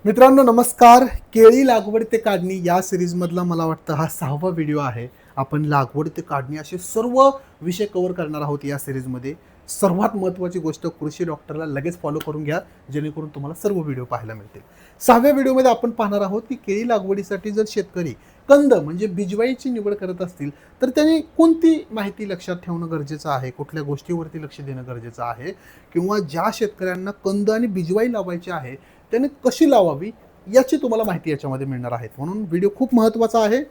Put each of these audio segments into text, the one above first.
मित्रांनो नमस्कार. केळी लागवड ते काढणी या सिरीजमधला मला वाटतं हा 6वा व्हिडिओ आहे. आपण लागवड ते काढणी असे सर्व विषय कव्हर करणार आहोत या सिरीजमध्ये. सर्वात महत्त्वाची गोष्ट कृषी डॉक्टरला लगेच फॉलो करून घ्या, जेणेकरून तुम्हाला सर्व व्हिडिओ पाहायला मिळतील. 6व्या व्हिडिओमध्ये आपण पाहणार आहोत की केळी लागवडीसाठी जर शेतकरी कंद म्हणजे बिजवाईची निवड करत असतील तर त्यांनी कोणती माहिती लक्षात ठेवणं गरजेचं आहे, कुठल्या गोष्टीवरती लक्ष देणं गरजेचं आहे, किंवा ज्या शेतकऱ्यांना कंद आणि बिजवाई लावायची आहे त्याने कशी लावावी याची तुम्हाला माहिती याच्यामध्ये मिळणार आहे. म्हणून व्हिडिओ खूप महत्त्वाचा आहे.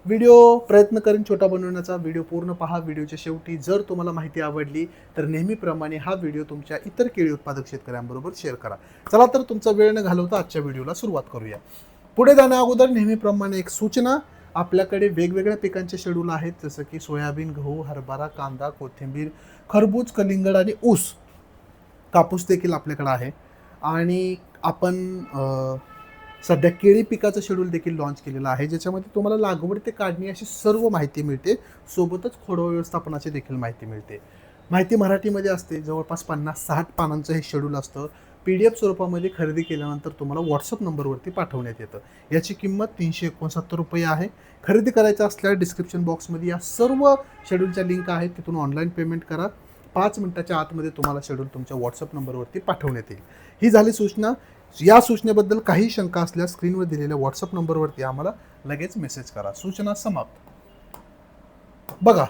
व्हिडिओ प्रयत्न करेन छोटा बनवण्याचा. व्हिडिओ पूर्ण पहा. व्हिडिओच्या शेवटी जर तुम्हाला माहिती आवडली तर नेहमीप्रमाणे हा व्हिडिओ तुमच्या इतर केळी उत्पादक शेतकऱ्यांबरोबर शेअर करा. चला तर तुमचा वेळ न घालवता आजच्या व्हिडिओला सुरुवात करूया. पुढे जाण्या अगोदर नेहमीप्रमाणे एक सूचना. आपल्याकडे वेगवेगळ्या पिकांचे शेड्यूल आहेत, जसं की सोयाबीन, गहू, हरभरा, कांदा, कोथिंबीर, खरबूज, कलिंगड आणि ऊस. कापूस देखील आपल्याकडे आहे. आणि आपण सध्या केळी पिकाचं शेड्यूल देखील लॉन्च केलेलं आहे, ज्याच्यामध्ये तुम्हाला लागवड ते काढणी अशी सर्व माहिती मिळते. सोबतच खोडवा व्यवस्थापनाची देखील माहिती मिळते. माहिती मराठीमध्ये असते. जवळपास 50-60 पानांचं हे शेड्यूल असतं. PDF स्वरूपामध्ये खरेदी केल्यानंतर तुम्हाला व्हॉट्सअप नंबरवरती पाठवण्यात येतं. याची किंमत ₹369 आहे. खरेदी करायचं असल्यास डिस्क्रिप्शन बॉक्समध्ये या सर्व शेड्यूलच्या लिंक आहेत, तिथून ऑनलाईन पेमेंट करा. 5 मिनिटाच्या आतमध्ये तुम्हाला शेड्यूल तुमच्या व्हॉट्सअप नंबरवरती पाठवण्यात येईल. ही झाली सूचना. या सूचनेबद्दल काही शंका असल्यास स्क्रीनवर दिलेल्या व्हॉट्सअप नंबरवरती आम्हाला लगेच मेसेज करा. सूचना समाप्त. बघा,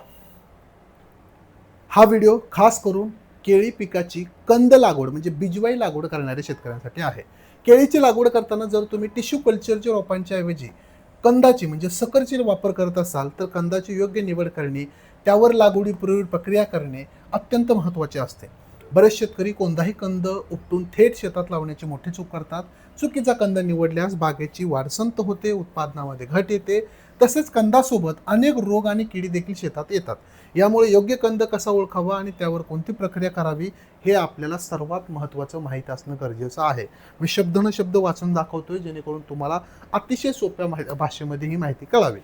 हा व्हिडिओ खास करून केळी पिकाची कंद लागवड म्हणजे बिजवाई लागवड करणाऱ्या शेतकऱ्यांसाठी आहे. केळीची लागवड करताना जर तुम्ही टिश्यू कल्चरच्या रोपांच्या ऐवजी कंदाची म्हणजे सकरची वापर करत असाल तर कंदाची योग्य निवड करणे, त्यावर लागवडीपूर्वी प्रक्रिया करणे अत्यंत महत्त्वाचे असते. बरेच शेतकरी कोणताही कंद उपटून थेट शेतात लावण्याची मोठी चूक करतात. चुकीचा कंद निवडल्यास बागेची वाढ संथ होते, उत्पादनामध्ये घट येते. तसेच कंदासोबत अनेक रोग आणि किडी देखील शेतात येतात. यामुळे योग्य कंद कसा ओळखावा आणि त्यावर कोणती प्रक्रिया करावी हे आपल्याला सर्वात महत्त्वाचं माहीत असणं गरजेचं आहे. मी शब्द न शब्द वाचून दाखवतोय, जेणेकरून तुम्हाला अतिशय सोप्या भाषेमध्ये ही माहिती कळावी.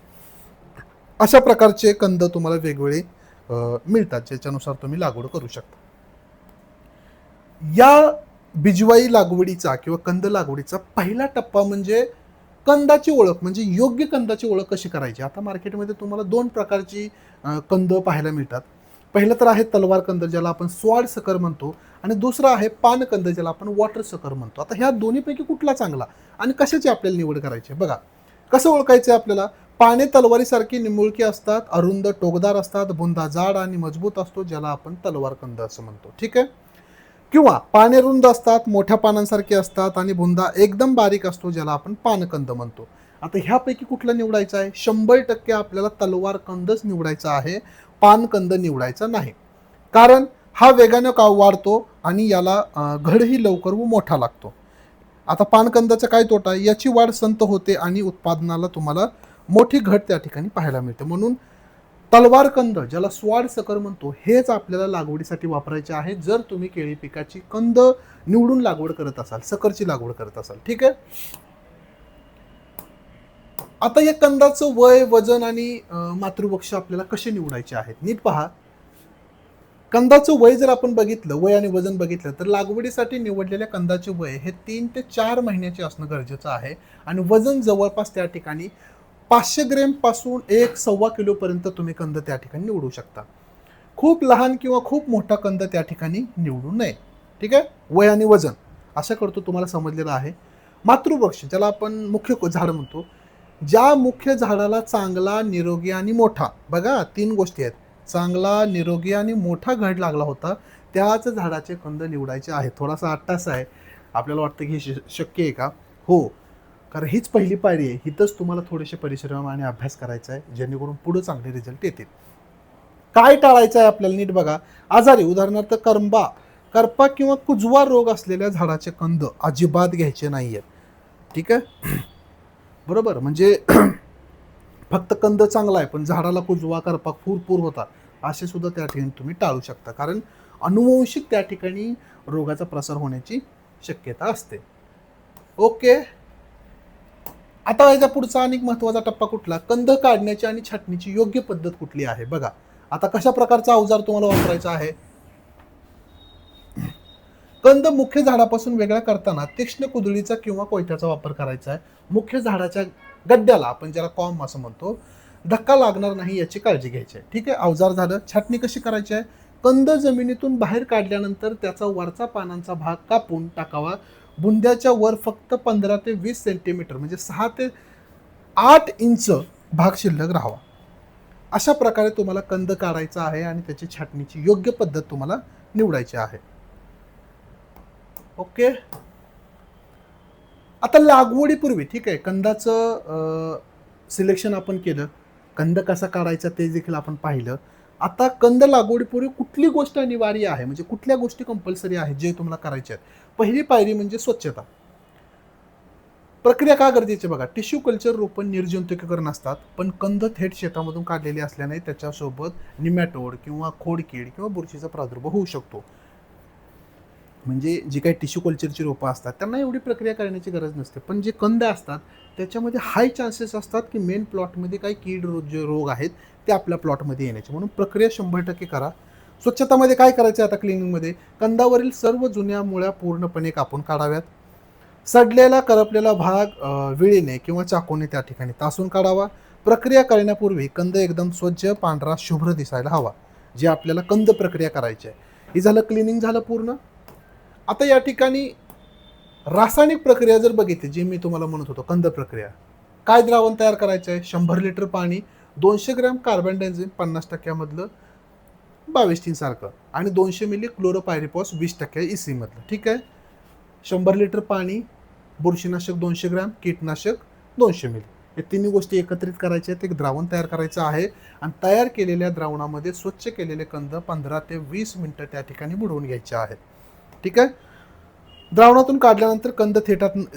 अशा प्रकारचे कंद तुम्हाला वेगवेगळे मिळतात, ज्याच्यानुसार तुम्ही लागवड करू शकता. या बिजवाई लागवडीचा किंवा कंद लागवडीचा पहिला टप्पा म्हणजे कंदाची ओळख, म्हणजे योग्य कंदाची ओळख कशी करायची. आता मार्केटमध्ये तुम्हाला 2 प्रकारची कंद पाहायला मिळतात. पहिलं तर आहे तलवार कंद, ज्याला आपण स्वाड सकर म्हणतो, आणि दुसरा आहे पान कंद, ज्याला आपण वॉटर सकर म्हणतो. आता ह्या दोन्हीपैकी कुठला चांगला आणि कशाची आपल्याला निवड करायची बघा. कसं ओळखायचं आपल्याला. पाने तलवारीसारखी निमुळकी असतात, अरुंद टोकदार असतात, बुंदा जाड आणि मजबूत असतो, ज्याला आपण तलवार कंद असं म्हणतो. ठीक आहे. किंवा पाने रुंद असतात, मोठ्या पानांसारखे असतात आणि बुंदा एकदम बारीक असतो, ज्याला आपण पानकंद म्हणतो. आता ह्यापैकी कुठला निवडायचा आहे. 100% आपल्याला तलवार कंदच निवडायचा आहे, पानकंद निवडायचा नाही. कारण हा वेगाने वाढतो आणि याला घडही लवकर व मोठा लागतो. आता पानकंदाचा काय तोटा. याची वाढ संथ होते आणि उत्पादनाला तुम्हाला मोठी घट त्या ठिकाणी पाहायला मिळते. म्हणून तलवार कंद, ज्याला स्वाड सकर म्हणतो, हेच आपल्याला लागवडीसाठी वापरायचे आहे जर तुम्ही केळी पिकाची कंद निवडून लागवड करत असाल, सकरची लागवड करत असाल. ठीक आहे. आता या कंदाचं वय, वजन आणि मातृवृक्ष आपल्याला कसे निवडायचे आहेत नीट पहा. कंदाचं वय जर आपण बघितलं, वय आणि वजन बघितलं, तर लागवडीसाठी निवडलेल्या कंदाचे वय हे 3 ते 4 महिन्याचे असणं गरजेचं आहे. आणि वजन जवळपास त्या ठिकाणी 500 ग्रॅम पासून 1-1.25 किलोपर्यंत तुम्ही कंद त्या ठिकाणी निवडू शकता. खूप लहान किंवा खूप मोठा कंद त्या ठिकाणी निवडू नये. ठीक आहे. वय आणि वजन असं करतो तुम्हाला समजलेलं आहे. मातृवृक्ष, ज्याला आपण मुख्य झाड म्हणतो, ज्या मुख्य झाडाला चांगला, निरोगी आणि मोठा, बघा 3 गोष्टी आहेत, चांगला, निरोगी आणि मोठा घड लागला होता, त्याच झाडाचे कंद निवडायचे आहेत. थोडासा अट्टास आहे. आपल्याला वाटतं की हे शक्य आहे का. हो, कारण हीच पहिली पायरी आहे. हिथंच तुम्हाला थोडेसे परिश्रम आणि अभ्यास करायचा आहे, जेणेकरून पुढे चांगले रिझल्ट येतील. काय टाळायचं आहे आपल्याला नीट बघा. आजारी, उदाहरणार्थ करपा किंवा कुजवा रोग असलेल्या झाडाचे कंद अजिबात घ्यायचे नाही आहेत. ठीक आहे. बरोबर. म्हणजे फक्त कंद चांगला आहे पण झाडाला कुजवा, करपा, फूरफूर होता, असे सुद्धा त्या ठिकाणी तुम्ही टाळू शकता. कारण अनुवंशिक त्या ठिकाणी रोगाचा प्रसार होण्याची शक्यता असते. ओके. आता याचा पुढचा अनेक महत्त्वाचा टप्पा कुठला. कंद काढण्याची आणि छाटणीची योग्य पद्धत कुठली आहे बघा. आता कशा प्रकारचा अवजार तुम्हाला वापरायचा आहे. कंद मुख्य झाडापासून वेगळा करताना तीक्ष्ण कुदळीचा किंवा कोयत्याचा वापर करायचा आहे. मुख्य झाडाच्या गड्ड्याला, आपण ज्याला कॉम असं म्हणतो, धक्का लागणार नाही याची काळजी घ्यायची आहे. ठीक आहे, अवजार झालं. छाटणी कशी करायची आहे? कंद जमिनीतून बाहेर काढल्यानंतर त्याचा वरचा पानांचा भाग कापून टाकावा. बुंद्याच्या वर फक्त 15 ते 20 सेंटीमीटर म्हणजे 6 ते 8 इंच भाग शिल्लक राहावा. अशा प्रकारे तुम्हाला कंद काढायचा आहे आणि त्याची छाटणीची योग्य पद्धत तुम्हाला निवडायची आहे. ओके. आता लागवडीपूर्वी, ठीक आहे, कंदाचं सिलेक्शन आपण केलं, कंद कसा काढायचा ते देखील आपण पाहिलं. आता कंद लागवडीपूर्वी कुठली गोष्ट अनिवार्य आहे, म्हणजे कुठल्या गोष्टी कंपल्सरी आहेत जे तुम्हाला करायच्या आहेत? पहिली पायरी म्हणजे स्वच्छता. प्रक्रिया का गरजेची बघा, टिश्यू कल्चर रोपण निर्जंतुकीकरण असतात, पण कंद थेट शेतामधून काढलेले असल्याने त्याच्यासोबत निमॅटोड किंवा खोडकीड किंवा बुरशीचा प्रादुर्भाव होऊ शकतो. म्हणजे जी काही टिश्यू कल्चरची रोपं असतात त्यांना एवढी प्रक्रिया करण्याची गरज नसते, पण जे कंद असतात त्याच्यामध्ये हाय चान्सेस असतात की मेन प्लॉटमध्ये काही कीड जे रोग आहेत ते आपल्या प्लॉटमध्ये येण्याचे, म्हणून प्रक्रिया 100% करा. स्वच्छतामध्ये काय करायचं आता क्लिनिंगमध्ये? कंदावरील सर्व जुन्या मुळ्या पूर्णपणे कापून काढाव्यात. सडलेला करपलेला भाग विळीने किंवा चाकूने त्या ठिकाणी तासून काढावा. प्रक्रिया करण्यापूर्वी कंद एकदम स्वच्छ पांढरा शुभ्र दिसायला हवा, जे आपल्याला कंद प्रक्रिया करायची आहे. हे झालं, क्लिनिंग झालं पूर्ण. आता या ठिकाणी रासायनिक प्रक्रिया जर बघितली, जी मी तुम्हाला म्हणत होतो कंद प्रक्रिया, काय द्रावण तयार करायचं आहे? 100 लिटर पाणी, 200 ग्रॅम कार्बन डायझिन 50% मधलं 22 सारखं आणि 200 मिली क्लोरोपायरिफॉस 20% इसी मधलं. ठीक आहे, 100 लिटर पाणी, बुरशीनाशक 200 ग्रॅम, कीटनाशक 200 मिली, हे तिन्ही गोष्टी एकत्रित करायच्या आहेत. एक द्रावण तयार करायचं आहे आणि तयार केलेल्या द्रावणामध्ये स्वच्छ केलेले कंद 15 ते 20 मिनिटं त्या ठिकाणी बुडवून घ्यायचे आहेत. ठीक आहे. द्रावणातून काढल्यानंतर कंद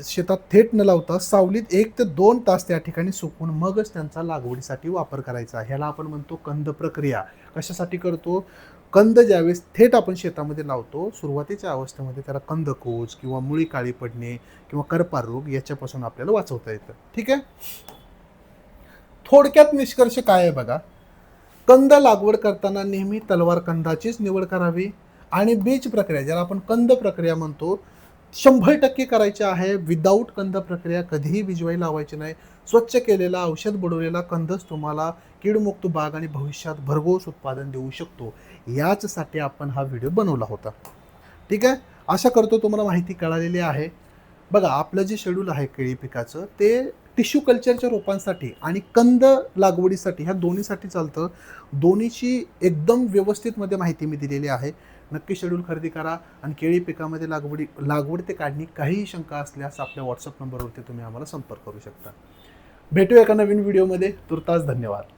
शेतात थेट न लावता सावलीत 1 ते 2 तास त्या ठिकाणी सुकवून मगच त्यांचा लागवडीसाठी वापर करायचा आहे. ह्याला आपण म्हणतो कंद प्रक्रिया. कशासाठी करतो? कंद ज्यावेळेस थेट आपण शेतामध्ये लावतो, सुरुवातीच्या अवस्थेमध्ये त्याला कंदकुज किंवा मुळी काळी पडणे किंवा करपार रोग याच्यापासून आपल्याला वाचवता येतं. ठीक आहे. थोडक्यात निष्कर्ष काय आहे बघा, कंद लागवड करताना नेहमी तलवार कंदाचीच निवड करावी आणि बीज प्रक्रिया, ज्याला आपण कंद प्रक्रिया म्हणतो, 100% करायची आहे. विदाऊट कंद प्रक्रिया कधीही भिजवाई लावायची नाही. स्वच्छ केलेला औषध बुडवलेला कंदच तुम्हाला कीडमुक्त बाग आणि भविष्यात भरघोस उत्पादन देऊ शकतो. याचसाठी आपण हा व्हिडिओ बनवला होता. ठीक आहे, आशा करतो तुम्हाला माहिती कळालेली आहे. बघा, आपलं जे शेड्यूल आहे केळी पिकाचं, ते टिश्यू कल्चरच्या रोपांसाठी आणि कंद लागवडीसाठी, ह्या दोन्हीसाठी चालतं. दोन्हीची एकदम व्यवस्थितमध्ये माहिती मी दिलेली आहे. नक्की शेड्यूल खरेदी करा आणि केळी पिकामध्ये लागवड ते काढणी काहीही शंका असल्यास आपल्या व्हॉट्सअप नंबरवरती तुम्ही आम्हाला संपर्क करू शकता. भेटूया एका नवीन व्हिडिओमध्ये. तुर्तास धन्यवाद.